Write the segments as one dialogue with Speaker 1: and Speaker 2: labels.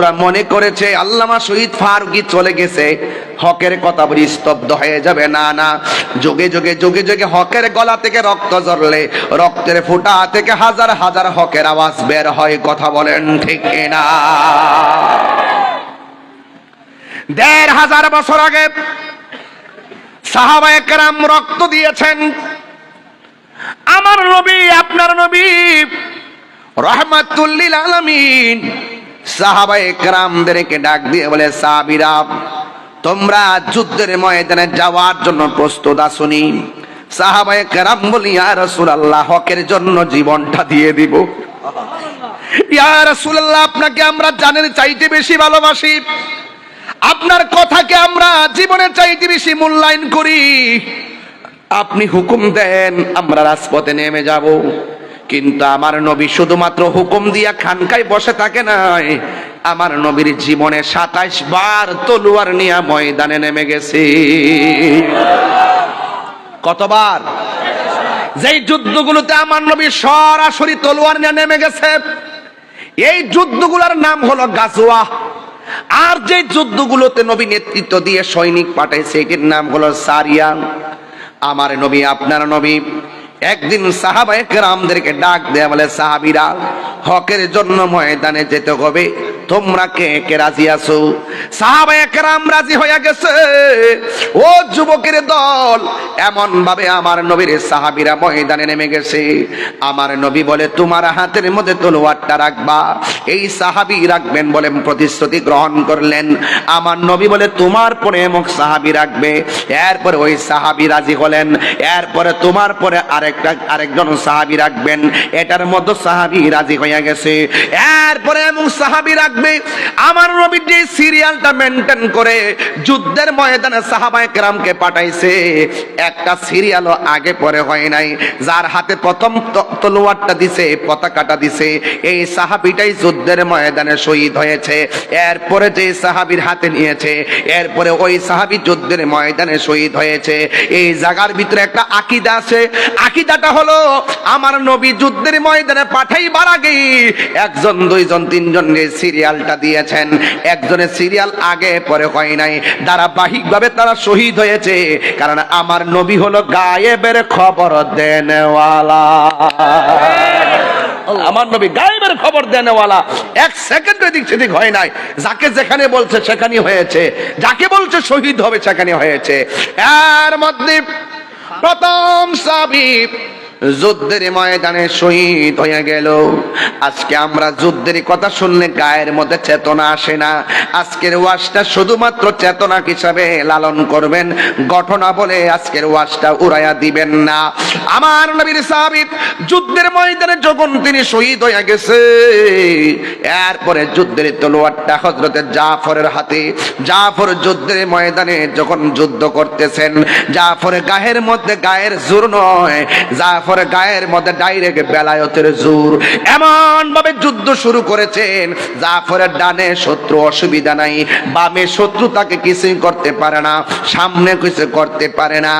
Speaker 1: বন্ধুরা মনে করেছে আল্লামা শহীদ ফারুকী চলে গেছে, হকের কথা বলি স্তব্ধ হয়ে যাবে। না না, যুগে যুগে যুগে যুগে হকের গলা থেকে রক্ত ঝরলে রক্তের ফোঁটা থেকে হাজার হাজার হকের আওয়াজ বের হয়। কথা বলেন ঠিক না? ১৫০০ বছর আগে সাহাবায়ে কেরাম রক্ত দিয়েছেন। আমার নবী, আপনার নবী রাহমাতুল লিল আলামিন সাহাবায়ে কেরামদেরকে ডাক দিয়ে বলে, সাহাবীরা তোমরা যুদ্ধের ময়দানে যাওয়ার জন্য প্রস্তুত আছোনি? সাহাবায়ে কেরাম বলি, ইয়া রাসূলুল্লাহ হকের জন্য জীবনটা দিয়ে দিব। ইয়া রাসূলুল্লাহ আপনাকে আমরা জানের চাইতে বেশি ভালোবাসি, আপনার কথাকে আমরা জীবনের চাইতে বেশি মূল্যায়ন করি। আপনি হুকুম দেন, আমরা রাজপথে নেমে যাব। কিন্তু আমার নবী শুধুমাত্র হুকুম দিয়া খানকায় বসে থাকে নাই, আমার নবীর জীবনে ২৭ বার তলোয়ার নিয়ে ময়দানে নেমে গেছে। কতবার? যেই যুদ্ধগুলোতে আমার নবী সরাসরি তলোয়ার নিয়ে নেমে গেছে, এই যুদ্ধগুলোর নাম হলো গাজওয়া। আর যে যুদ্ধগুলোতে নবী নেতৃত্ব দিয়ে সৈনিক পাঠাইছে, এটির নাম হলো সারিয়া। আমার নবী, আপনার নবী একদিন সাহাবায়ে কেরামদেরকে ডাক দেয়া বলে, সাহাবীরা হকের জন্য ময়দানে যেতে হবে, তোমরা কে কে রাজি আছো? সাহাবায়ে কেরাম রাজি হয়ে গেছে। ও যুবকের দল, এমন ভাবে আমার নবীর সাহাবীরা ময়দানে নেমে গেছে। আমার নবী বলে, তোমার হাতের মধ্যে তলোয়ারটা রাখবা। এই সাহাবী রাখবেন বলে প্রতিশ্রুতি গ্রহণ করলেন। আমার নবী বলে, তোমার পরে এমক সাহাবী রাখবে। এরপরে ওই সাহাবী রাজি হলেন। এরপরে তোমার পরে আরেকজন সাহাবী রাখবেন। এটার মধ্যে সাহাবী রাজি হয়ে গেছে। এরপরে এমন সাহাবী রাখবে। আমার নবী যে সিরিয়ালটা মেনটেন করে যুদ্ধের ময়দানে সাহাবায়ে কেরামকে পাঠাইছে, একটা সিরিয়ালও আগে পরে হয় নাই। যার হাতে প্রথম তলোয়ারটা দিছে, পতাকাটা দিছে, এই সাহাবীটাই যুদ্ধের ময়দানে শহীদ হয়েছে। এরপরে যে সাহাবীর হাতে নিয়েছে, এরপরে ওই সাহাবী যুদ্ধের ময়দানে শহীদ হয়েছে। এই জায়গার ভিতরে একটা আকীদা আছে। আকীদাটা হলো, আমার নবী যুদ্ধের ময়দানে পাঠাইবার আগে একজন, দুইজন, তিনজন সিরিয়ালটা দিয়েছেন। একজনের সিরিয়াল আগে পরে হয় নাই, ধারাবাহিকভাবে তারা শহীদ হয়েছে। কারণ আমার নবী হলো গায়েবের খবর দেনেওয়ালা। আমার নবী গায়েবের খবর দেনেওয়ালা। এক সেকেন্ড এদিক সেদিক হয় নাই। যাকে যেখানে বলছে সেখানেই হয়েছে, যাকে বলছে শহীদ হবে সেখানে হয়েছে। এর মধ্যে প্রথম সাহাবী যুদ্ধের ময়দানে শহীদ হয়ে গেল। আজকে আমরা যুদ্ধের কথা শুনলে গায়ের মধ্যে চেতনা আসে না। আজকের ওয়াজটা শুধুমাত্র চেতনা হিসাবে লালন করবেন, ঘটনা বলে আজকের ওয়াজটা উড়াইয়া দিবেন না। আমার নবীর সাহাবী যুদ্ধের ময়দানে যখন তিনি শহীদ হয়ে গেছে, এরপরে যুদ্ধের তলোয়ারটা হযরতে জাফরের হাতে। জাফর যুদ্ধের ময়দানে যখন যুদ্ধ করতেছেন, জাফরের গায়ের জোর নয়, জাফর গায়ের মধ্যে ডাইরেক্ট বেলায়েতের জোর। এমন ভাবে যুদ্ধ শুরু করেছেন, জাফরের ডানে শত্রু অসুবিধা নাই, বামে শত্রু তাকে কিছুই করতে পারে না, সামনে কিছু করতে পারে না।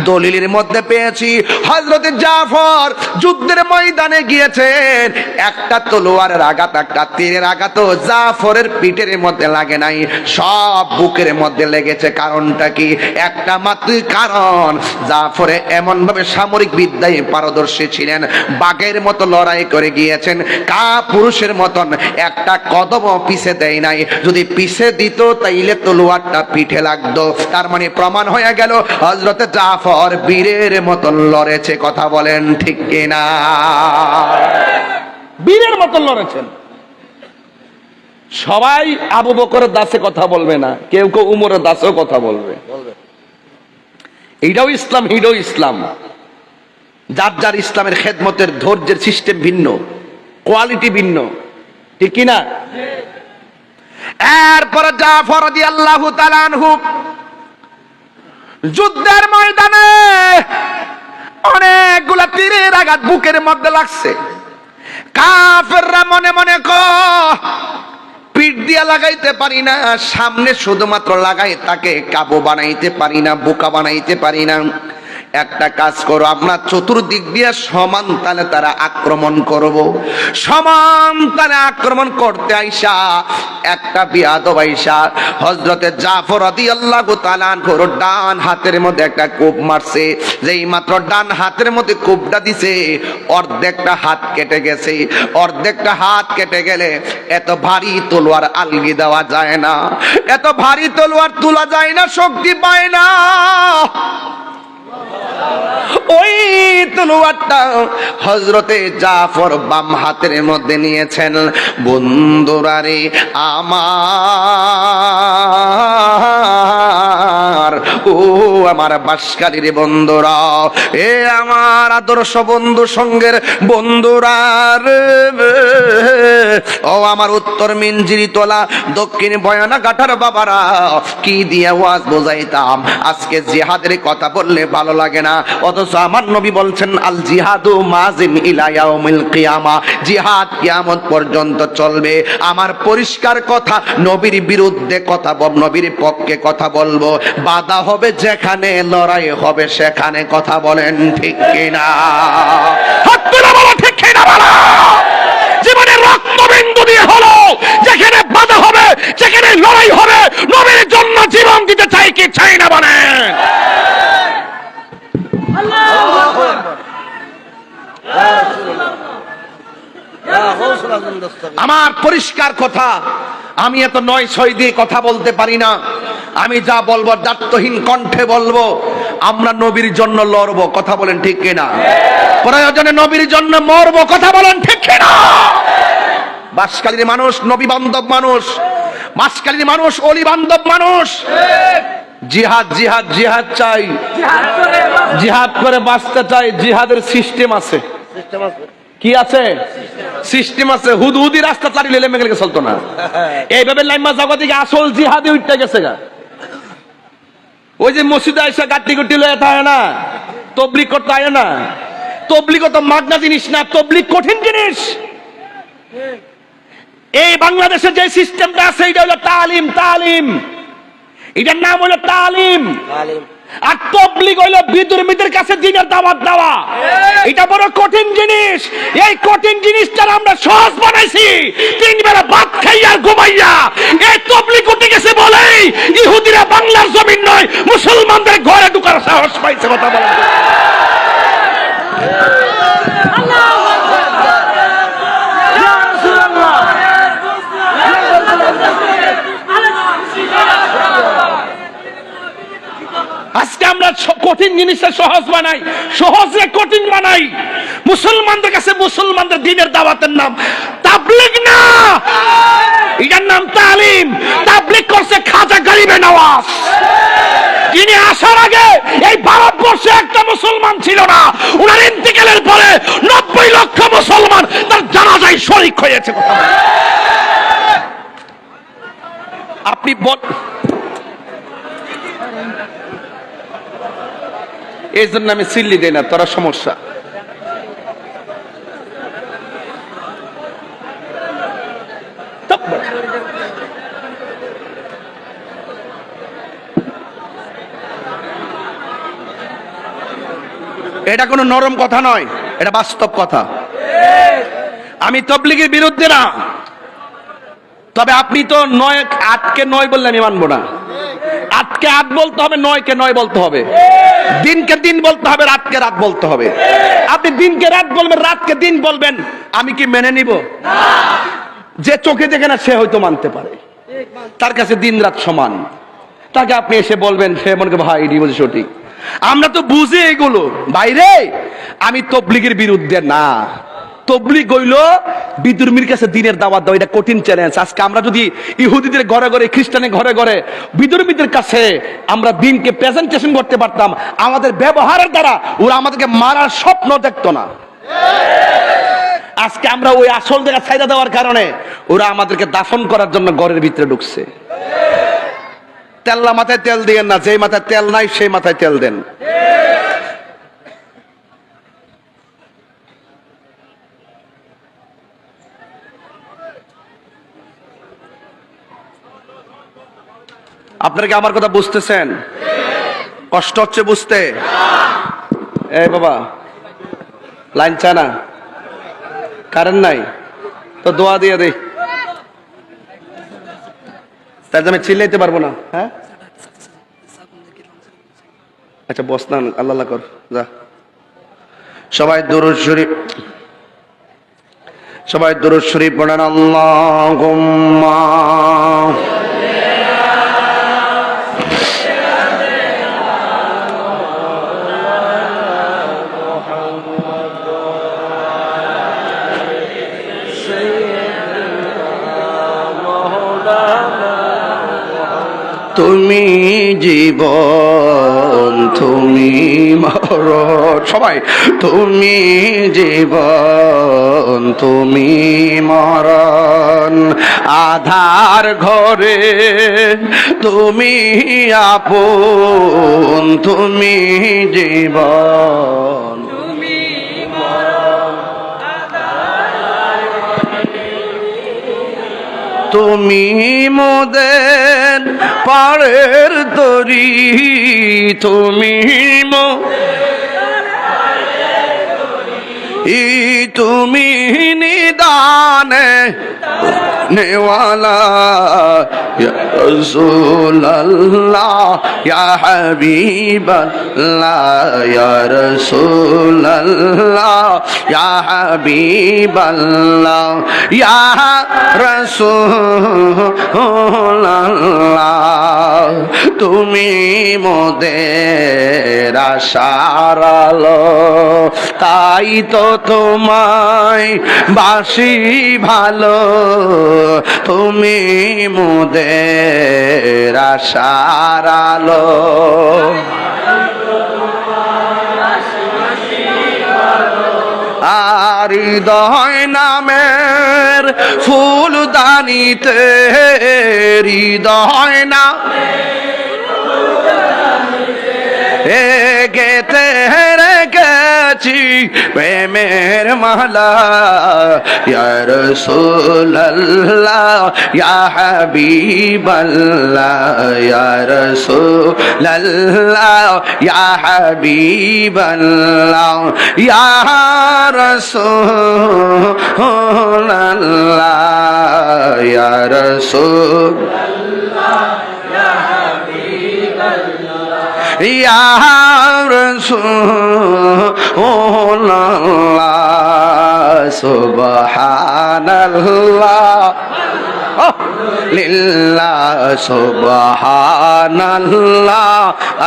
Speaker 1: দলিলের মধ্যে পেয়েছি হযরতে জাফর যুদ্ধের ময়দানে গিয়েছেন, একটা তলোয়ারের আঘাত, একটা তীরের আঘাত জাফরের পিঠের মধ্যে লাগে নাই, সব বুকের মধ্যে লেগেছে। কারণটা কি? একটা মাত্রই কারণ, জাফরে এমন ভাবে সামরিক বিদ্যায় পারদর্শী ছিলেন, বাঘের মতো লড়াই করে গিয়েছেন, পুরুষের মতন একটা কদমও পিছে দেয় নাই। যদি পিছে দিত তাইলে তলোয়ারটা পিঠে লাগতো। তার মানে প্রমাণ হয়ে গেল হযরতে জাফর বীরের মতন লড়েছে। কথা বলেন ঠিক কিনা? বীরের মতন লড়েছেন। সবাই আবু বকরের দাসে কথা বলবে না, কেউ কেউ উমরের দাসেও কথা বলবে। এইটাও ইসলাম, এইটাও ইসলাম। যার যার ইসলামের খেদমতের ধৈর্যের সিস্টেম ভিন্ন, কোয়ালিটি ভিন্ন, ঠিক কিনা? এরপরে জাফর রাদিয়াল্লাহু তাআলা আনহু যুদ্ধের ময়দানে অনেকগুলা তীরের আঘাত বুকের মধ্যে লাগছে। কাফেররা মনে মনে পিঠ দিয়া লাগাইতে পারি না, সামনে শুধুমাত্র লাগাই তাকে কাবু বানাইতে পারি না, বোকা বানাইতে পারি না। একটা কাজ করো, আমরা চতুর্দিক দিয়ে সমান তালে তারা আক্রমণ করব। সমান তালে আক্রমণ করতে আইসা একটা বিয়াদব আইসা হযরতে জাফর রাদিয়াল্লাহু তাআলা আনহুর ডান হাতের মধ্যে একটা কোপ মারছে। যেই মাত্র ডান হাতের মধ্যে কোপটা দিছে, অর্ধেকটা হাত কেটে গেছে। অর্ধেকটা হাত কেটে গেলে এত ভারী তলোয়ার আলগি দেওয়া যায় না, এত ভারী তলোয়ার তোলা যায় না, শক্তি পায় না। ওই তলোয়ারটা হযরতে জাফর বাম হাতের মধ্যে নিয়েছেন। বন্ধুরা রে আমার, ও আমার বাসকারীর বন্ধুরা, এ আমার আদর্শ বন্ধু সঙ্গের বন্ধুরা রে, ও আমার উত্তর মিনজিরি তোলা দক্ষিণ বয়ানা কাঠার বাবারা, কি দিয়ে ওয়াজ বোঝাইতাম। আজকে জিহাদের কথা বললে ভালো লাগে না, অথচ আমার নবী বলছেন আল জিহাদু মাজিন ইলা ইয়াউমিল কিয়ামা, জিহাদ কিয়ামত পর্যন্ত চলবে। আমার পরিষ্কার কথা, নবীর বিরুদ্ধে কথা বল, নবীর পক্ষে কথা বলবো। বাধা হবে যেখানে, লড়াই হবে সেখানে। কথা বলেন ঠিক কিনা? হাত তুলে বলো ঠিক কিনা বলো। জীবনে রক্তবিন্দু দিয়ে হলো, যেখানে বাধা হবে, যেখানে লড়াই হবে, নবীর জন্য জীবন দিতে চাই কি চাই না বলেন? আমার পরিষ্কার কথা, আমি এত ৯-৬ দিয়ে কথা বলতে পারি না। আমি যা বলবো দায়িত্বহীন কণ্ঠে বলবো। আমরা নবীর জন্য লড়বো। কথা বলেন ঠিক কিনা? প্রয়োজনে নবীর জন্য মরবো। কথা বলেন ঠিক কিনা? বাসকালীর মানুষ নবী বান্ধব মানুষ, বাসকালীর মানুষ অলি বান্ধব মানুষ। জিহাদ জিহাদ জিহাদ চাই, জিহাদ করে বাঁচতে চাই। জিহাদের সিস্টেম আছে। কি আছে? সিস্টেম আছে। হুদহুদি রাস্তা চালিয়ে লেমে গেলে চলতো না। এইভাবে লাইমা জগতে আসল জিহাদি উঠতে গেছে গা। ওই যে মসজিদে এসে গাটি গুটি লয়ে থাকে না, তবলিগ করতে আয় না। তবলিগ তো মাগনা জিনিস না, তবলিগ কঠিন জিনিস। এই বাংলাদেশে যে সিস্টেমটা আছে এটা হলো তালিম। তালিম, এটার নাম হলো তালিম। আর তবলিগ হইলো বিধর্মীদের কাছে দ্বীনের দাওয়াত দেওয়া। এটা বড় কঠিন জিনিস। এই কঠিন জিনিসটা আমরা সহজ বানাইছি। 3 বেলা ভাত খাইয়া আর ঘুমাইয়া এই তবলিগ উঠে গেছে বলেই ইহুদিরা বাংলার জমিন নয়, মুসলমানদের ঘরে ঢোকার সাহস পাইছে। কথা বলেন। আজকে আমরা কঠিন জিনিসটা সহজ বানাই, সহজে কঠিন বানাই। মুসলমানদের কাছে মুসলমানদের দ্বীনের দাওয়াতের নাম তাবলীগ না, এটার নাম তালিম। তাবলীগ করছে খাজা গরিবে নওয়াজ। তিনি আসার আগে এই ভারতবর্ষে একটা মুসলমান ছিল না। ওনার ইন্তেকালের পরে 90 লক্ষ মুসলমান তার জানাজায় শরীক হয়েছে। কথা আপনি বল। এই জন্য আমি সিল্লি দেই না, তোরা সমস্যা। এটা কোনো নরম কথা নয়, এটা বাস্তব কথা। আমি তবলিগের বিরুদ্ধে না, তবে আপনি তো 8কে 9 বললে আমি মানবো না। 8কে 8 বলতে হবে, 9কে 9 বলতে হবে, দিনকে দিন বলতে হবে, রাতকে রাত বলতে হবে। আপনি দিনকে রাত বলবেন, রাতকে দিন বলবেন, আমি কি মেনে নিব? যে চোখে দেখে না সে হয়তো মানতে পারে, তার কাছে দিন রাত সমান। তাকে আপনি এসে বলবেন, সে মনে করে ভাই এটি বলছে সঠিক। আমরা তো বুঝি এগুলো বাইরে। আমি তবলিগের বিরুদ্ধে না, তবলিগ হইল বিধর্মীর কাছে দ্বীনের দাওয়াত দাও। এটা কঠিন চ্যালেঞ্জ। আজকে আমরা যদি ইহুদিদের ঘরে ঘরে, খ্রিস্টানের ঘরে ঘরে, বিধর্মীদের কাছে আমরা দ্বীনকে প্রেজেন্টেশন করতে পারতাম, আমাদের ব্যবহারের দ্বারা ওরা আমাদেরকে মারার স্বপ্ন দেখতো না। আজকে আমরা ওই আসল জায়গা ছাইড়া দেওয়ার কারণে ওরা আমাদেরকে দাফন করার জন্য ঘরের ভিতরে ঢুকছে। তেল্লা মাথায় তেল দিয়েন না, যেই মাথায় তেল নাই সেই মাথায় তেল দেন। আপনারা কি আমার কথা বুঝতেছেন? কষ্ট হচ্ছে বুঝতে? এই বাবা, লাইন চা না, কারেন্ট নাই তো দোয়া দিয়ে দে, তার জন্য চিল্লাইতে পারবো না। হ্যাঁ আচ্ছা বস না, আল্লাহ কর যা। সবাই দুরূদ শরীফ, সবাই দুরূদ শরীফ পড়েন। আল্লাহুম্মা তুমি জীবন তুমি মরণ, সবাই তুমি জীবন তুমি মরণ, আধার ঘরে তুমি আপন, তুমি জীবন তুমি মোদের পাড়ের তরি, তুমি তুমি নিদানে নেওয়ালা, ইয়া রাসূলুল্লাহ ইয়া হাবিবাল্লাহ, ইয়া রাসূলুল্লাহ ইয়া হাবিবাল্লাহ, ইয়া রাসূলুল্লাহ তুমি মোদের আশার আলো, তাই তো তোমায় বাসি ভালো, তুমি মোদের আশার আলো। আর হৃদয় নামের ফুলদানিতে, হৃদয় না গেতে রেখেছি প্রেমের মালা, ইয়া রাসূলুল্লাহ ইয়া হাবিবাল্লাহ, ইয়া রাসূলুল্লাহ ইয়া হাবিবাল্লাহ, ইয়া রাসূলুল্লাহ ইয়া রাসূলুল্লাহ ইয়া রাসূলুল্লাহ, সুবহানাল্লাহ লিল্লাহ, সুবহানাল্লাহ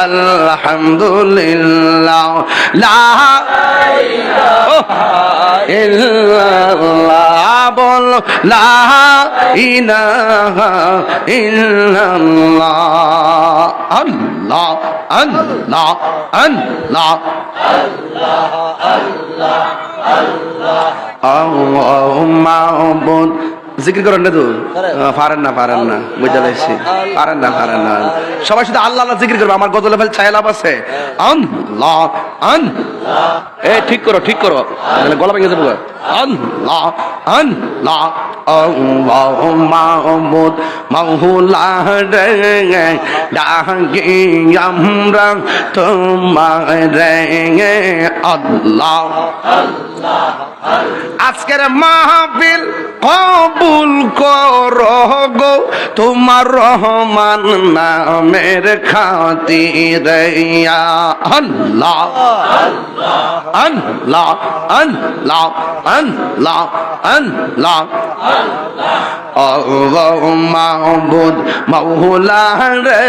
Speaker 1: আলহামদুলিল্লাহ, লা ইলাহা ইল্লাল্লাহ, বল লা ইলাহা ইল্লাল্লাহ, আল্লাহ আল্লাহ আল্লাহ আল্লাহ আল্লাহ আল্লাহ, মাহবুব জিকির করেন না তো, পারেন না বুঝতে পারছি, পারেন না সবাই শুধু আল্লাহ আল্লাহ জিকির করবে। আমার গজলে ফেল ছায়া লাভ আছে, আল্লাহ আল্লাহ, এ ঠিক করো তাহলে গলা ভেঙে যাবো। আল্লাহ আল্লাহ আল্লাহু মাহবুব মাওলা রে, ডাকি আমরা তোমারে, আল্লাহ আল্লাহ। আজকের মাহফিল কবুল করো গো তোমার রহমান নামের খাতিরে, আল্লাহ আল্লাহ আল্লাহ আল্লাহ আল্লাহ আল্লাহু মাহবুব মাওলা রে,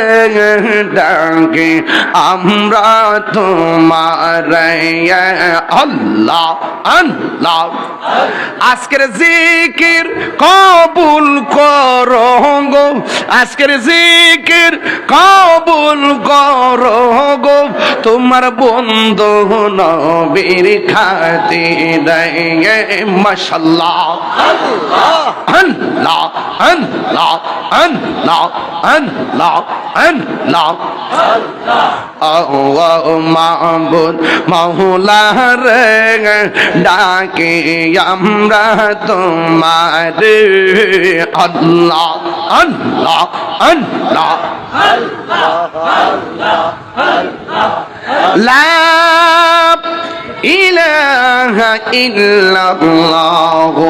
Speaker 1: ডাকি আমরা তোমারে, আল্লাহ আল্লাহ। আজকের জিকির কবুল করো গো, আজকের জিকির কবুল করো গো তোমার বন্ধু নবীর খাতিরে, মাশাআল্লাহ আল্লাহ আল্লাহ আল্লাহ আল্লাহ আল্লাহ আল্লাহ আল্লাহু মাহবুব মাওলা রে, ডাকি আমরা তোমারে, আল্লাহ আল্লাহ আল্লাহ আল্লাহ আল্লাহ, লা ইলাহা ইল্লাল্লাহু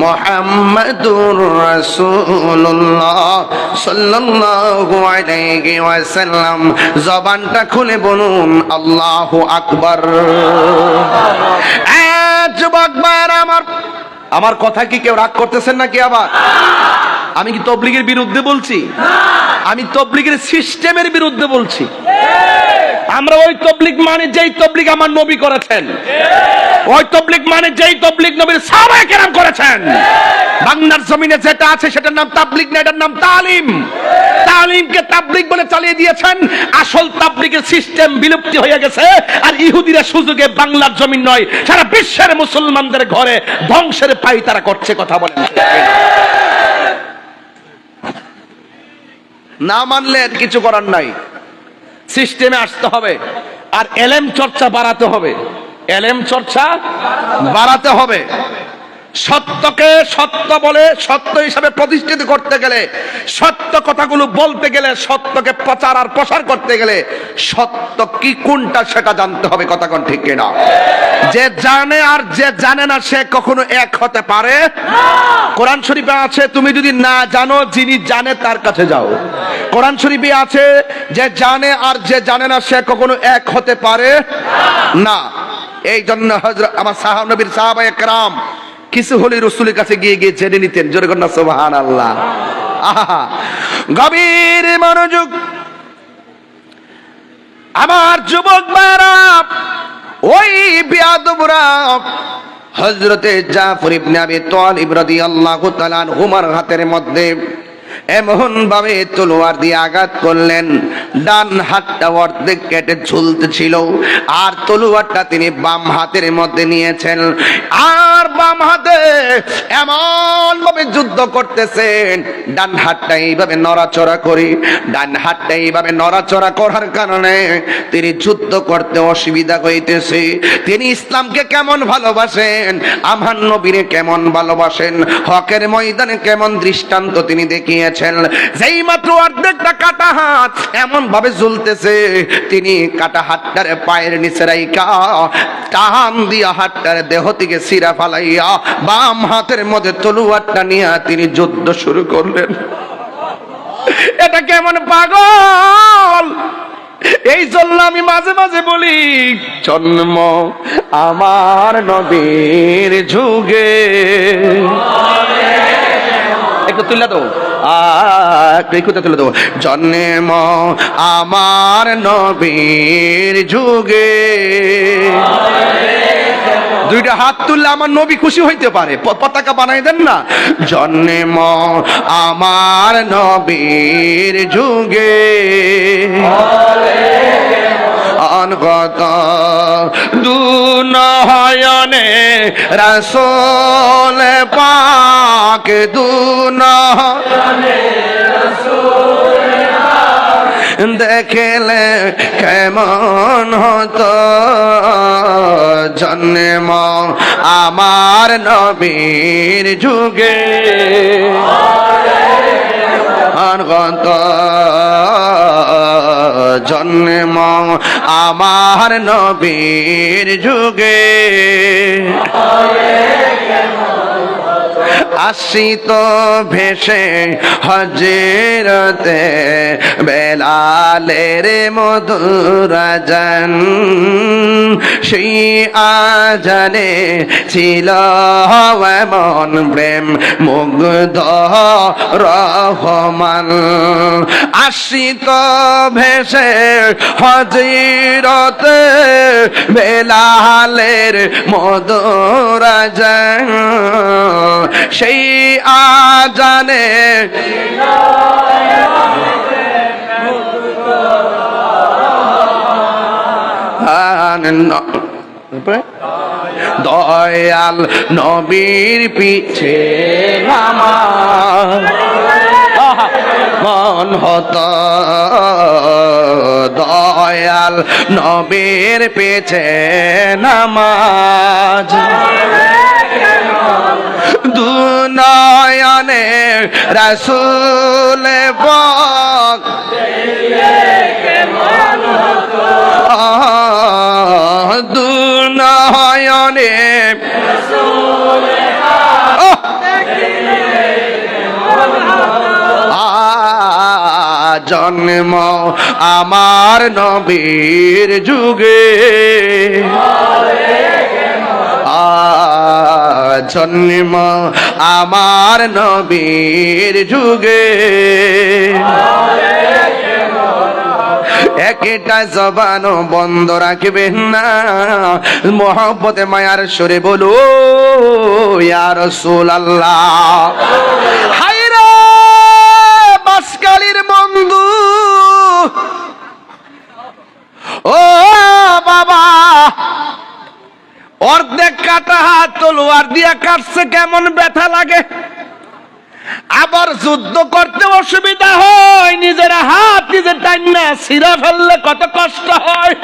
Speaker 1: মুহাম্মাদুর রাসূলুল্লাহ সাল্লাল্লাহু আলাইহি ওয়াসাল্লাম। জবানটা খুলে বলুন আল্লাহু আকবার। যুবক ভাইরা আমার কথা কি কেউ রাগ করতেছেন নাকি? আবার আমি কি তাবলীগের বিরুদ্ধে বলছি? আমি তাবলীগের সিস্টেমের বিরুদ্ধে বলছি। আমরা ওই তাবলীগ মানে যেই তাবলীগ আমার নবী করেছেন, ওই তাবলীগ মানে যেই তাবলীগ নবীর সাহাবায়ে কেরাম করেছেন। বাংলার জমিনে যেটা আছে সেটার নাম তাবলীগ না, এটার নাম তালিম। তালিমকে তাবলীগ বলে চালিয়ে দিয়েছেন। আসল তাবলীগের সিস্টেম বিলুপ্তি হয়ে গেছে। আর ইহুদিরা সুযোগে বাংলার জমিন নয়, সারা বিশ্বের মুসলমানদের ঘরে ধ্বংসের পাই তারা করছে। কথা বলেন, না মানলে কিছু করার নাই। সিস্টেমে আসতে হবে আর এলেম চর্চা বাড়াতে হবে। এলেম চর্চা বাড়াতে হবে। সত্যকে সত্য বলে সত্য হিসাবে প্রতিষ্ঠিত করতে গেলে, সত্য কথাগুলো বলতে গেলে, সত্যকে প্রচার আর প্রসার করতে গেলে সত্য কি কোনটা সেটা জানতে হবে। কথা কোন ঠিক কিনা? যে জানে আর যে জানে না সে কখনো এক হতে পারে না। কোরআন শরীফে আছে তুমি যদি না জানো যিনি জানে তার কাছে যাও। কোরআন শরীফে আছে যে জানে আর যে জানে না সে কখনো এক হতে পারে না। এই জন্য হযরত আমার নবীর সাহাবায়ে কেরাম কিছু হলে রাসূলের কাছে গিয়ে গিয়ে জেনে নিতেন। জোরে কন্যা সুবহানাল্লাহ। আহা, গভীর মনোযোগ আমার যুবক ভাইরা। ওই বিয়াদবরা হযরতে জাফর ইবনে আবি তালিব রাদিয়াল্লাহু তাআলা আনহুর হাতের মধ্যে এমন ভাবে তলোয়ার দিয়ে আঘাত করলেন, ডান হাতটা অর্ধেক কেটে ঝুলতেছিল। আর তলোয়ারটা তিনি বাম হাতের মধ্যে নিয়েছেন, আর বাম হাতে এমন ভাবে যুদ্ধ করতেছেন, ডান হাতটা এইভাবে নড়াচড়া করে, ডান হাতটা এইভাবে নড়াচড়া করার কারণে তিনি যুদ্ধ করতে অসুবিধা হইতেছে। তিনি ইসলামকে কেমন ভালোবাসেন, আমার নবীরে কেমন ভালোবাসেন, হকের ময়দানে কেমন দৃষ্টান্ত তিনি দেখিয়েছেন। যেই মাত্র অর্ধেকটা কাটা হাত এমন ভাবে ঝুলতেছে, তিনি কাটা হাতটার পায়ের নিচে রাইখা টান দিয়া হাতটার দেহ থেকে ছিঁড়া ফালাইয়া বাম হাতের মধ্যে তলোয়ারটা নিয়ে তিনি যুদ্ধ শুরু করলেন। এটা কেমন পাগল! এই জন্য আমি মাঝে মাঝে বলি, জন্ম আমার নবীর যুগে। একটু তুলে দাও, তুলে দেবো। জন্ম আমার নবীর যুগে। দুইটা হাত তুললে আমার নবী খুশি হইতে পারে, পতাকা বানাই দেন না। জন্ম আমার নবীর যুগে, অনগত দুনয়নে রাসূল পাক, দুনয়নে দেখলে কেমন হতো জন্ম আমার নবীর যুগে। অনগত জন্ম আমার নবীর যুগে, আসিত ভেসে হযরতে বেলালের মধুর আযান, সেই আযানে ছিল এমন প্রেম মুগ্ধ রহমান। আসিত ভেসে হযরতে বেলালের মধুর আযান, সেই আযানে দয়াল নবীর পিছে আমার মন হতো, দয়াল নবীর পিছে নামাজ। দুনয়নে রাসূল পাক, দু জন্ম আমার নবীর যুগে, জন্ম আমার নবীর যুগে, একটা জবানও বন্ধ রাখবেন না, মোহব্বতে মায়ার সুরে বলো ইয়া রাসূলুল্লাহ। হায়রে বাসকালীর বন্ধু, ও বাবা, অর্ধেক কাটা হাত তলোয়ার দিয়া কাটছে, কেমন ব্যথা লাগে। আবার যুদ্ধ করতে অসুবিধা হয়, নিজের হাত নিজের টাইনা ছিঁড়া ফেললে কত কষ্ট হয়।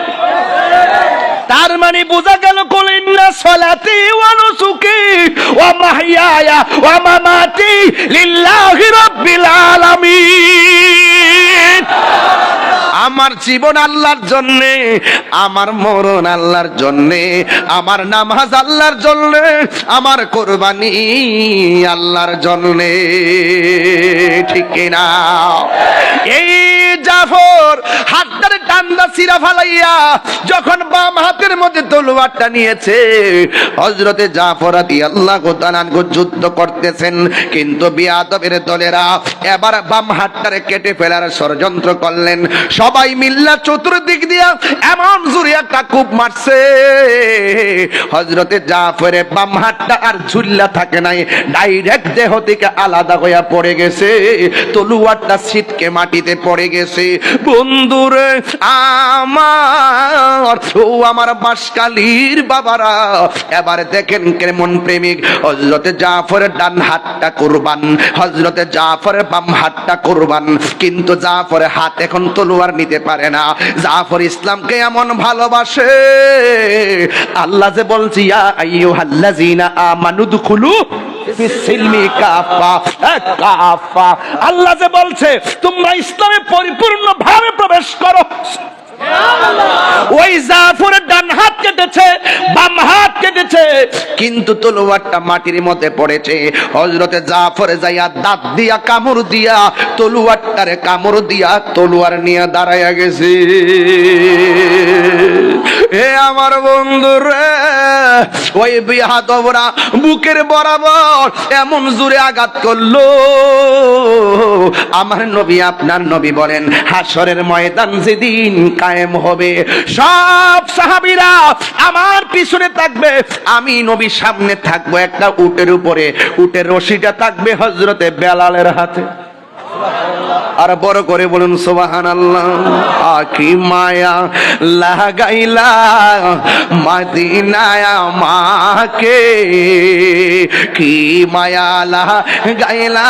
Speaker 1: তার মানে বোঝা গেল কুলিন্না সলাতি ওয়া নুসুকি ওয়া মাহইয়ায়া ওয়া মামাতি লিল্লাহি রাব্বিল আলামিন। আমার জীবন আল্লাহর জন্যে, আমার মরণ আল্লাহর জন্যে, আমার নামাজ আল্লাহর জন্যে, আমার কোরবানি আল্লাহর জন্যে, ঠিক কিনা? এই জাফর হাতটারে টান্দা ছিঁড়া ফালাইয়া যখন বাম হাতের মধ্যে তলোয়ারটা নিয়েছে, হযরতে জাফর রাদিয়াল্লাহু তাআলা যুদ্ধ করতেছেন, কিন্তু বিয়াদবের দলেরা এবার বাম হাতটারে কেটে ফেলার ষড়যন্ত্র করলেন। সবাই মিল্লা চতুর্দিক দিয়া এমন জোরে একটা কূপ মারছে, হযরতে জাফরের বাম হাতটা আর ঝুল্লা থাকে নাই, ডাইরেক্ট দেহ থেকে আলাদা হইয়া পড়ে গেছে, তলোয়ারটা ছিটকে মাটিতে পড়ে গেছে। বন্ধুরে আমার, ও আমার বাসকালীর বাবারা, এবার দেখেন কেমন প্রেমিক। হযরতে জাফরের ডান হাতটা কুরবান, হযরতে জাফরের বাম হাতটা কুরবান, কিন্তু জাফরের হাত এখন তলোয়ার নিতে পারে না। জাফর ইসলামকে এমন ভালোবাসে, আল্লাহ যে বলছি ইয়া আইয়ুহাল্লাযীনা আমানু দুখুলু ফিস-সিলমি কাফা, কাফা। আল্লাহ যে বলছে তোমরা ইসলামে পরিপূর্ণভাবে প্রবেশ করো। ওই জাফরের ডান হাত কেটেছে, বাম হাত কেটেছে, কিন্তু তলোয়ারটা মাটির মধ্যে পড়েছে। হযরতে জাফর যাইয়া দাঁত দিয়া কামড় দিয়া তলোয়ারটারে কামড় দিয়া তলোয়ার নিয়ে দাঁড়াইয়া গেছে। হে আমার বন্ধুরে, ওই বিহাদবরা বুকের বরাবর এমন জোরে আঘাত করলো, আমার নবী আপনার নবী বলেন হাসরের ময়দান যেদিন কায়েম হবে, সব সাহাবীরা আমার পিছনে থাকবে, আমি নবীর সামনে থাকবো একটা উটের উপরে, উটের রশিটা থাকবে হযরতে বেলালের হাতে। আর বড় করে বলুন সুবহানাল্লাহ। কি মায়া লাগাইলা মদিনায় আমাকে, কি মায়া লাগাইলা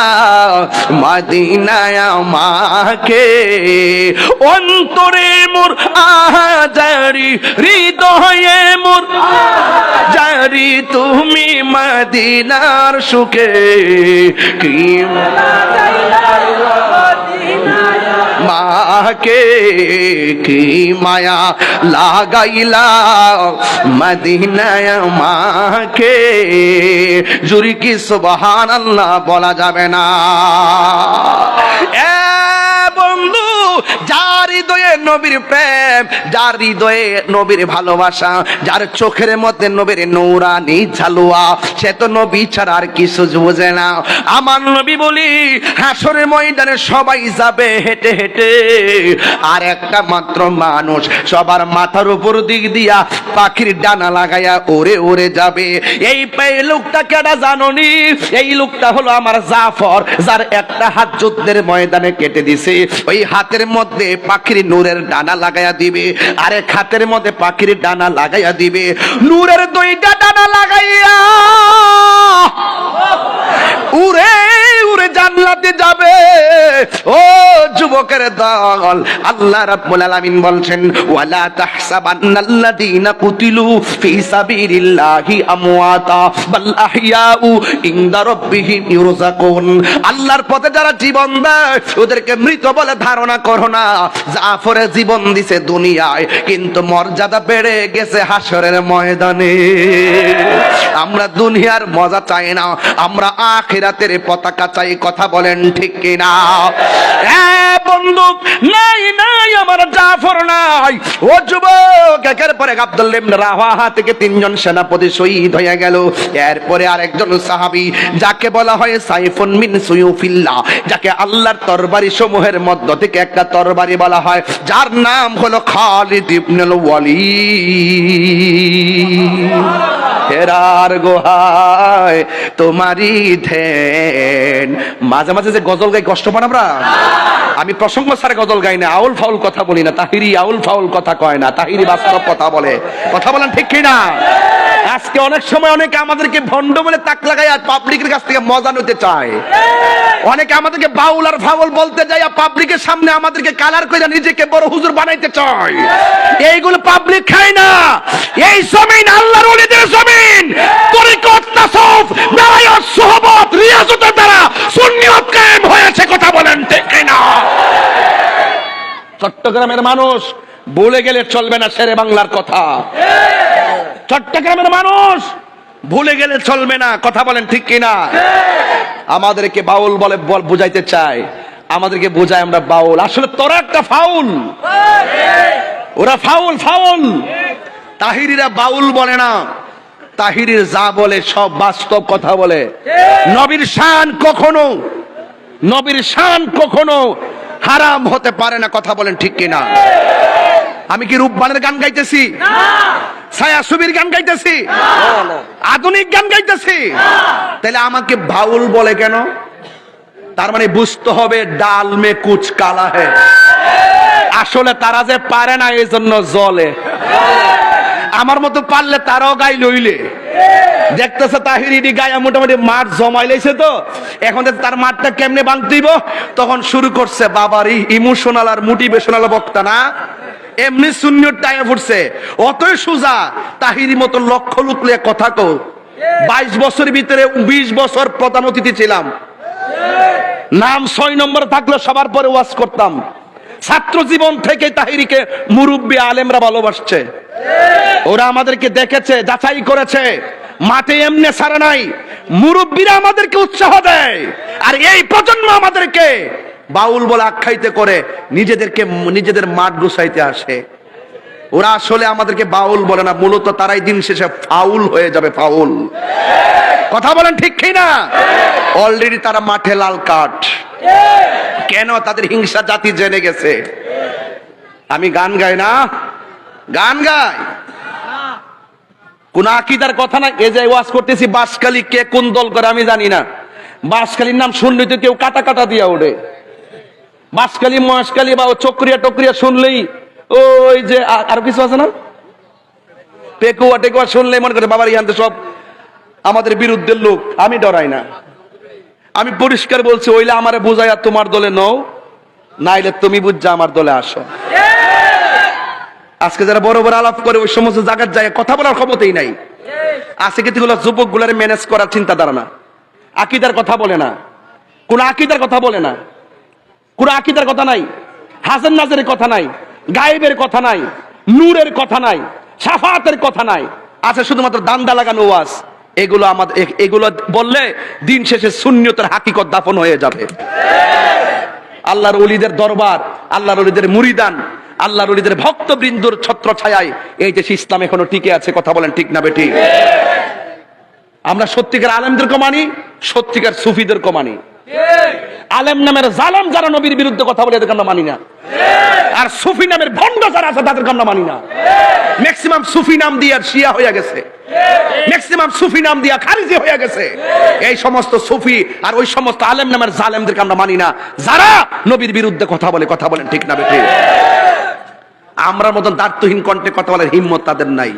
Speaker 1: মদিনায় আমাকে, অন্তরে মোর আজারি, হৃদয়ে মোর জারি, তুমি মদিনার সুখে, কি মাকে, কি মায়া লাগাইলা মদিনায় মাকে। জুরি কি সুবহানাল্লাহ বলা যাবে না? বন্ধু, যার হৃদয়ে নবীর প্রেম, যার হৃদয়ে নবীর ভালোবাসা, যার চোখের মধ্যে নবীর নূরানি ঝালুয়া, সে তো নবী ছাড়া আর কিছু বোঝে না। আমার নবী বলি হাসরের ময়দানে সবাই যাবে হেঁটে হেঁটে, আর একটা মাত্র মানুষ সবার মাথার উপর দিক দিয়া পাখির ডানা লাগাইয়া ওরে ওরে যাবে। এই লোকটা কেডা জানোনি? এই লোকটা হলো আমার জাফর, যার একটা হাত যুদ্ধের ময়দানে কেটে দিছে। ওই হাতের মধ্যে পাখির নূরের ডানা লাগাইয়া দিবে, আরেক হাতের মধ্যে পাখির ডানা লাগাইয়া দিবে, নূরের দুইটা ডানা লাগাইয়া উড়ে উড়ে জান্নাতে যাবে। ও যুবকের দল, আল্লাহ রাব্বুল আলামিন বলছেন ওয়ালা তাহসাবান্নাল্লাযীনা কুতিলু ফি সাবিলিল্লাহি আমওয়াতা বাল আহইয়াউ ইনদা রাব্বিহিম ইউরযাকুন। আল্লাহর পথে যারা জীবন দেয় ওদেরকে মৃত বলে ধারণা করো না। জাফরে জীবন দিছে দুনিয়ায়, কিন্তু মর্যাদা বেড়ে গেছে হাসরের ময়দানে। আমরা দুনিয়ার মজা চাই না, আমরা আখিরাতের পতাকা চাই। কথা বলেন ঠিক কিনা? বন্ধু, নাই নাই আমার জাফর নাই। ও যুবক, একের পরে আব্দুল্লাহ ইবনে রাওয়াহা থেকে 3 জন সেনাপতি শহীদ হয়ে গেল। এরপরে আরেকজন সাহাবী যাকে বলা হয় সাইফুন মিন সুয়ুফিল্লাহ, যাকে আল্লাহর তরবারি সমূহের মধ্য থেকে একটা তরবারি বলা হয়, যার নাম হলো খালিদ ইবনুল ওয়ালিদ। হেরার গোহায় তোমারই ধ্যান। মাঝে মাঝে যে গজল গাই কষ্ট পান আমরা, আমি প্রসঙ্গ ছাড়া গজল গাই না, আউল ফাউল কথা বলি না। তাহিরি আউল ফাউল কথা কয় না, তাহিরি বাস্তব কথা বলে। কথা বলেন ঠিক কি না? আজকে অনেক সময় অনেকে আমাদেরকে ভণ্ড বলে তাক লাগায় আর পাবলিকের কাছ থেকে মজা নিতে চায়। অনেকে আমাদেরকে বাউল আর ফাউল বলতে যায় আর পাবলিকের সামনে আমাদেরকে কালার করে নিজেকে বড় হুজুর বানাইতে চায়। এইগুলো পাবলিক খায় না। এই জমিন আল্লাহর ওলিদের জমিন। তরিকত, তাসাউফ, বেলায়েত, সুহবত, রিয়াজতের দ্বারা সুন্নিয়ত কায়েম হয়েছে। কথা বলেন ঠিক কি না? চট্টগ্রামের মানুষ ভুলে গেলে চলবে না শেরে বাংলার কথা। চট্টগ্রামের মানুষ ভুলে গেলে চলবে না। কথা বলেন ঠিক কিনা? আমাদেরকে বাউল বলে বুঝাইতে চায়, আমাদেরকে বোঝায় আমরা বাউল। আসলে তোরা একটা ফাউল, ওরা ফাউল ফাউল। তাহিরিরা বাউল বলে না, তাহিরির যা বলে সব বাস্তব কথা বলে। নবীর শান কখনো, নবীর শান কখনো হারাম হতে পারে না। কথা বলেন ঠিক কিনা? আমি কি রূপবানের গান গাইতেছি? ছায়া ছবির গান গাইতেছি? আধুনিক গান গাইতেছি? তাহলে আমাকে বাউল বলে কেন? তার মানে বুঝতে হবে ডাল মে কুচ কালা হে। আসলে তারা যে পারে না এই জন্য জলে। আমার মতো পারলে তারাও গাই লইলে। দেখতেছে তাহিরি গায়া মোটামুটি মাঠ জমাই লাইছে, তো এখন তার মাঠটা কেমনে বাঁধতেইব তখন শুরু করছে বাবার ইমোশনাল আর মোটিভেশনাল বক্তা না, এমনি সুন্নিয়ত টাইয়া ফুটছে। অতই সুজা তাহিরি মতো লক্ষ লুকলে কথা কো। 22 বছরের ভিতরে 20 বছর প্রধান অতিথি ছিলাম। নাম 6 নম্বরে থাকলে সবার পরে ওয়াজ করতাম। ছাত্র জীবন থেকে তাহিরিকে মুরব্বী আলেমরা ভালোবাসছে। ওরা আমাদেরকে দেখেছে, যাচাই করেছে, মাঠে এমনি ছাড়া নাই। মুরব্বীরা আমাদেরকে উৎসাহ দেয়, আর এই প্রজন্ম আমাদেরকে বাউল বলে আখ্যায়িত করে নিজেদের মাঠ গুছাইতে আসে। ওরা আসলে আমাদেরকে বাউল বলে না, মূলত তারাই দিন শেষে ফাউল হয়ে যাবে। ফাউল। কথা বলেন ঠিক কি না? অলরেডি তারা মাঠে লাল কাঠ। কেন? তাদের হিংসা জাতি জেনে গেছে। আমি গান গাই না, গান গাই কোন আকীদার কথা না। এই যে ওয়াজ করতেছি, বাঁশখালী কে কোন দল করে আমি জানি না। বাঁশখালীর নাম শুনলেই তো কেউ কাটা কাটা দিয়া ওঠে। বাঁশখালী, মহেশখালী বা চক্রিয়া টক্রিয়া শুনলেই ওই যে আরো কিছু আছে না, পেকুয়া টেকুয়া শুনলেই মনে করে বাবার ইয়ান্তে সব আমাদের বিরুদ্ধের লোক। আমি ডরাই না। আমি পরিষ্কার বলছি, ওইলে আমারে বুঝাইয়া তোমার দলে নও, নাইলে তুমি বুঝা আমার দলে আসো। আজকে যারা বড় বড় আলাপ করে ওই সমস্ত জায়গার যায় কথা বলার ক্ষমতাই নাই। আজকে কিন্তু যুবক গুলারে ম্যানেজ করার চিন্তাধারা না। আকীদার কথা বলে না, কোন আকীদার কথা বলে না, কোন আকীদার কথা নাই, হাসান নাজের কথা নাই, গায়েবের কথা নাই, নূরের কথা নাই, শাফাতের কথা নাই। আছে শুধুমাত্র দান্দা লাগানো ওয়াজ। এগুলো বললে দিন শেষে সুন্নিয়তের হাকিকত দাফন হয়ে যাবে। আল্লাহর ওলিদের দরবার, আল্লাহর ওলিদের মুরিদান, আল্লাহর ওলিদের ভক্তবৃন্দর ছত্র ছায়ায় এই দেশ ইসলাম এখনো টিকে আছে। কথা বলেন ঠিক না বেঠিক? আমরা সত্যিকার আলেমদেরকে মানি, সত্যিকার সুফিদেরকে মানি। আলেম নামের জালেম যারা নবীর বিরুদ্ধে কথা বলে এদেরকে আমরা মানি না। আর সুফি নামের ভণ্ড যারা আছে তাদেরকে আমরা মানি না। ম্যাক্সিমাম সুফি নাম দিয়ে শিয়া হয়ে গেছে, ম্যাক্সিমাম সুফি নাম দিয়া খারিজি হয়ে গেছে। এই সমস্ত সুফি আর ওই সমস্ত আলেম নামের জালেমদেরকে আমরা মানি না, যারা নবীর বিরুদ্ধে কথা বলে। কথা বলেন ঠিক না বেঠিক? আমরা মতন দার্থহীন কণ্ঠে কথা বলার হিম্মত তাদের নাই।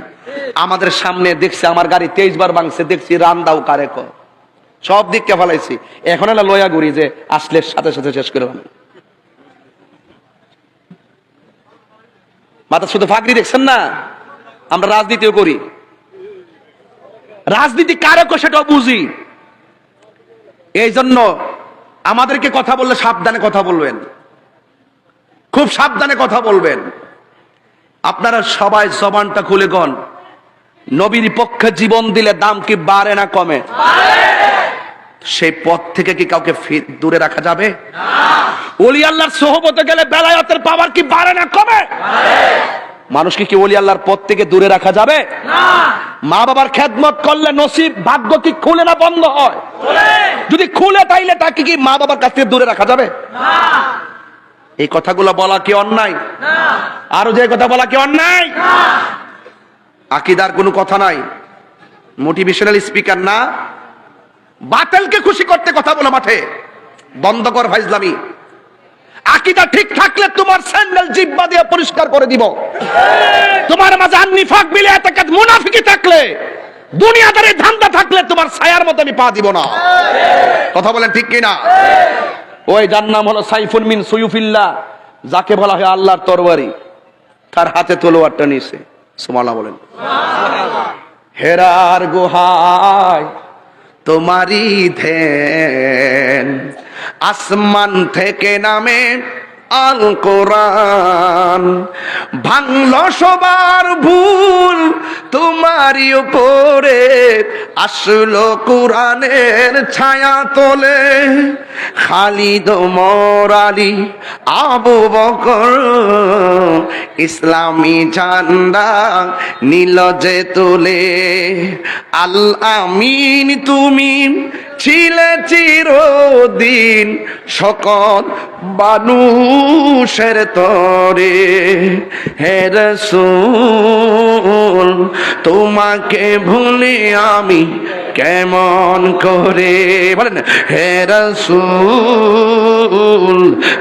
Speaker 1: আমাদের সামনে দেখছে আমার গাড়ি 23 বার ভাঙছে, দেখছি রান দাও কারে ক, সব দিককে ফেলাইছি। এখন এলা লয়া ঘুরি যে আসলে সাথে সাথে শেষ করে মাথা শুধু ফাঁকরি দেখছেন না। আমরা রাজনীতিও করি, রাজনীতি কারক সেটাও বুঝি। এই জন্য আমাদেরকে কথা বললে সাবধানে কথা বলবেন, খুব সাবধানে কথা বলবেন। আপনারা সবাই জবানটা খুলে গন, নবীর পক্ষে জীবন দিলে দাম কি বাড়ে না কমে? সেই পথ থেকে কি কাউকে দূরে রাখা যাবে? ওলি আল্লাহর সোহবতে গেলে বেলায়েতের পাওয়ার কি বাড়ে না কমে? মানুষকে কি ওলি আল্লাহর পথ থেকে দূরে রাখা যাবে? মা বাবার খেদমত করলে নসিব ভাগ্য কি খুলে না বন্ধ হয়? যদি খুলে তাইলে তাকে কি মা বাবার কাছ থেকে দূরে রাখা যাবে? এই কথাগুলো বলা কি অন্যায়? আরো যে কথা বলা কি অন্যায়? আকীদার কোনো কথা নাই, মোটিভেশনাল স্পিকার না। বাতিলকে খুশি করতে কথা বলো মাঠে, বন্ধ কর ফাইজলামি। আকীদা ঠিক থাকলে তোমার স্যান্ডেল জিহ্বা দিয়ে পরিষ্কার করে দিব। তোমার মাঝে নিফাক বিলে এতাকাদ মুনাফিকি থাকলে, দুনিয়াদারি ধান্দা থাকলে তোমার ছায়ার মতো আমি পা দিব না। কথা বলেন ঠিক কিনা? ওই যার নাম হলো সাইফুল মিন সুয়ুফিল্লাহ, যাকে বলা হয় আল্লাহর তরবারি, তার হাতে তলোয়ারটা নিছে। সুবহানাল্লাহ বলেন। হেরার গুহায় তোমারই ধ্যান, আসমান থেকে নামে আল কোরআন, ভাঙলো সবার ভুল তোমারই উপরে, আসলো কোরআনের ছায়া তোলে। খালিদ ওমর আলী আবু বকর ইসলামী ঝান্ডা নীল যে তোলে। আল আমিন তুমি ছিলে চিরদিন সকল মানুষের তরে। হে রাসূল তোমাকে ভুলি আমি কেমন করে, বলেন হে রাসূল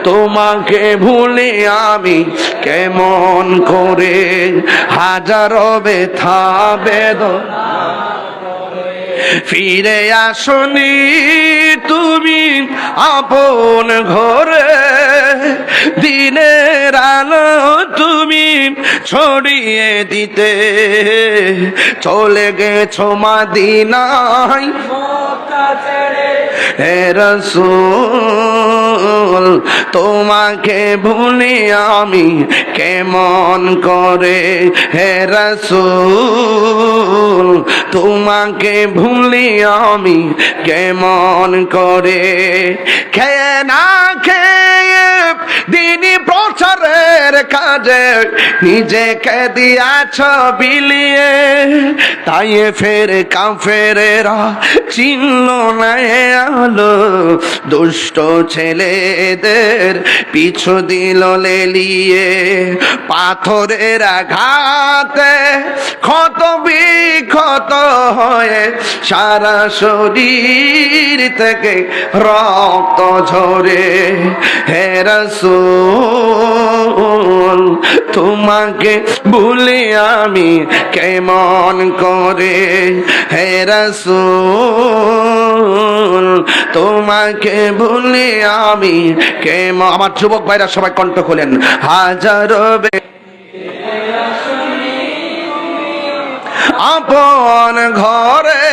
Speaker 1: তোমাকে ভুলি আমি কেমন করে। হাজারো ব্যথা বেদনা ফিরে আসনি তুমি আপন ঘরে, দিনের আলো তুমি ছড়িয়ে দিতে চলে গেছো মদিনায়। হে রাসূল তোমাকে ভুলি আমি কেমন করে। হে রাসূল তোমাকে ভুলি আমি কেমন করে। খেয়ে না খেয়ে দিনই প্রচারের কাজে নিজেকে দিয়াছ বিলিয়ে, তাই ফের কাফেরেরা চিনল না আলো, দুষ্ট ছেলেদের পিছু দিল লেলিয়ে। পাথরের আঘাতে ক্ষত বিক্ষত হয়ে সারা শরীর থেকে রক্ত ঝরে। হে রাসূল তোমাকে ভুলি আমি কেমন করে। হে রাসূল তোমাকে ভুলি আমি কেমন। আমার যুবক ভাইরা সবাই কণ্ঠ খোলেন। হাজারো আপন ঘরে